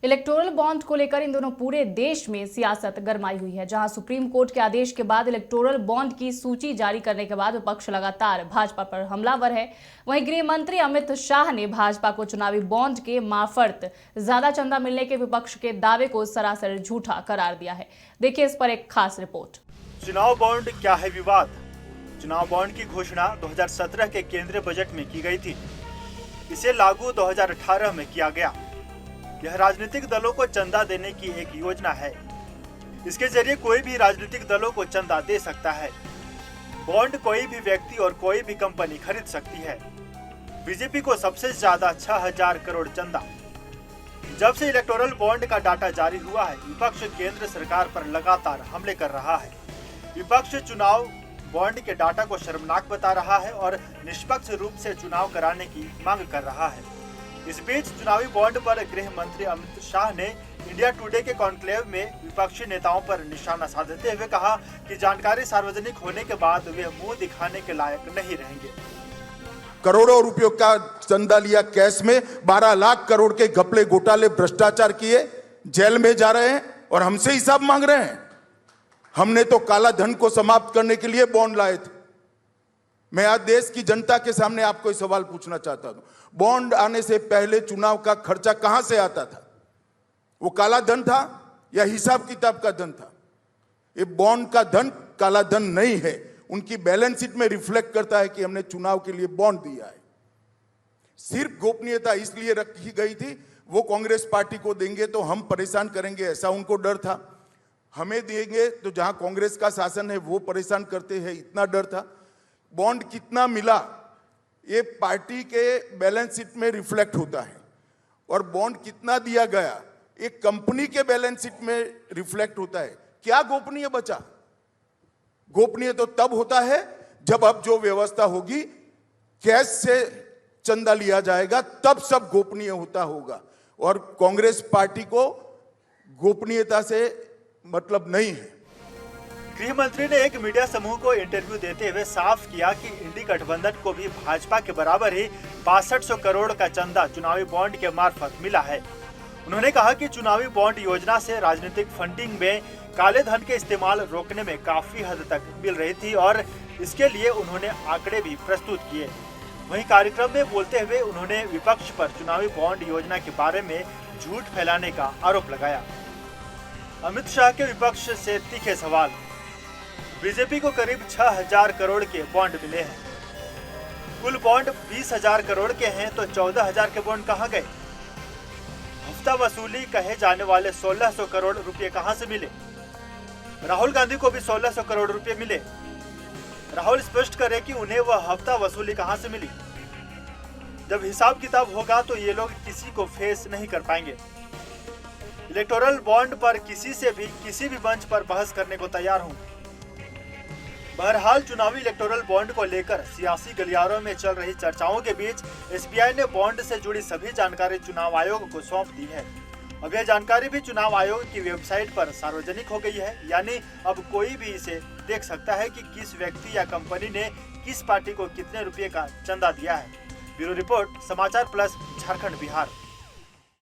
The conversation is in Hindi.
इलेक्टोरल बॉन्ड को लेकर इन दोनों पूरे देश में सियासत गरमाई हुई है। जहां सुप्रीम कोर्ट के आदेश के बाद इलेक्टोरल बॉन्ड की सूची जारी करने के बाद विपक्ष लगातार भाजपा पर हमलावर है, वहीं गृह मंत्री अमित शाह ने भाजपा को चुनावी बॉन्ड के मार्फत ज्यादा चंदा मिलने के विपक्ष के दावे को सरासर झूठा करार दिया है। देखिए इस पर एक खास रिपोर्ट। चुनाव बॉन्ड क्या है विवाद? चुनाव बॉन्ड की घोषणा 2017 के केंद्रीय बजट में की गई थी। इसे लागू 2018 में किया गया। यह राजनीतिक दलों को चंदा देने की एक योजना है। इसके जरिए कोई भी राजनीतिक दलों को चंदा दे सकता है। बॉन्ड कोई भी व्यक्ति और कोई भी कंपनी खरीद सकती है। बीजेपी को सबसे ज्यादा 6000 करोड़ चंदा। जब से इलेक्टोरल बॉन्ड का डाटा जारी हुआ है, विपक्ष केंद्र सरकार पर लगातार हमले कर रहा है। विपक्ष चुनाव बॉन्ड के डाटा को शर्मनाक बता रहा है और निष्पक्ष रूप से चुनाव कराने की मांग कर रहा है। इस बीच चुनावी बॉन्ड पर गृह मंत्री अमित शाह ने इंडिया टुडे के कॉन्क्लेव में विपक्षी नेताओं पर निशाना साधते हुए कहा कि जानकारी सार्वजनिक होने के बाद वे मुंह दिखाने के लायक नहीं रहेंगे। करोड़ों रुपयों का चंदा लिया कैश में, 12 लाख करोड़ के घपले घोटाले भ्रष्टाचार किए, जेल में जा रहे हैं और हमसे हिसाब मांग रहे हैं। हमने तो काला धन को समाप्त करने के लिए बॉन्ड लाए थे। मैं आज देश की जनता के सामने आपको सवाल पूछना चाहता हूं, बॉन्ड आने से पहले चुनाव का खर्चा कहां से आता था? वो काला धन था या हिसाब किताब का धन था? ये बॉन्ड का धन काला धन नहीं है। उनकी बैलेंस शीट में रिफ्लेक्ट करता है कि हमने चुनाव के लिए बॉन्ड दिया है। सिर्फ गोपनीयता इसलिए रखी गई थी, वो कांग्रेस पार्टी को देंगे तो हम परेशान करेंगे, ऐसा उनको डर था। हमें देंगे तो जहां कांग्रेस का शासन है वो परेशान करते हैं, इतना डर था। बॉन्ड कितना मिला ये पार्टी के बैलेंस शीट में रिफ्लेक्ट होता है और बॉन्ड कितना दिया गया एक कंपनी के बैलेंस शीट में रिफ्लेक्ट होता है। क्या गोपनीय बचा? गोपनीय तो तब होता है जब अब जो व्यवस्था होगी, कैश से चंदा लिया जाएगा, तब सब गोपनीय होता होगा। और कांग्रेस पार्टी को गोपनीयता से मतलब नहीं है। गृह मंत्री ने एक मीडिया समूह को इंटरव्यू देते हुए साफ किया कि इंडी गठबंधन को भी भाजपा के बराबर ही 6200 करोड़ का चंदा चुनावी बॉन्ड के मार्फत मिला है। उन्होंने कहा कि चुनावी बॉन्ड योजना से राजनीतिक फंडिंग में काले धन के इस्तेमाल रोकने में काफी हद तक मिल रही थी और इसके लिए उन्होंने आंकड़े भी प्रस्तुत किए। वहीं कार्यक्रम में बोलते हुए उन्होंने विपक्ष पर चुनावी बॉन्ड योजना के बारे में झूठ फैलाने का आरोप लगाया। अमित शाह के विपक्ष से तीखे सवाल। बीजेपी को करीब 6000 करोड़ के बॉन्ड मिले हैं। कुल बॉन्ड 20,000 करोड़ के हैं तो 14,000 के बॉन्ड कहां गए? हफ्ता वसूली कहे जाने वाले 1600 करोड़ रुपए कहां से मिले? राहुल गांधी को भी 1600 करोड़ रुपए मिले। राहुल स्पष्ट करे कि उन्हें वह हफ्ता वसूली कहां से मिली। जब हिसाब किताब होगा तो ये लोग किसी को फेस नहीं कर पाएंगे। इलेक्टोरल बॉन्ड पर किसी से भी किसी भी मंच पर बहस करने को तैयार हूं। बहरहाल चुनावी इलेक्टोरल बॉन्ड को लेकर सियासी गलियारों में चल रही चर्चाओं के बीच एसबीआई ने बॉन्ड से जुड़ी सभी जानकारी चुनाव आयोग को सौंप दी है। अब यह जानकारी भी चुनाव आयोग की वेबसाइट पर सार्वजनिक हो गई है, यानी अब कोई भी इसे देख सकता है कि किस व्यक्ति या कंपनी ने किस पार्टी को कितने रुपए का चंदा दिया है। ब्यूरो रिपोर्ट, समाचार प्लस, झारखंड, बिहार।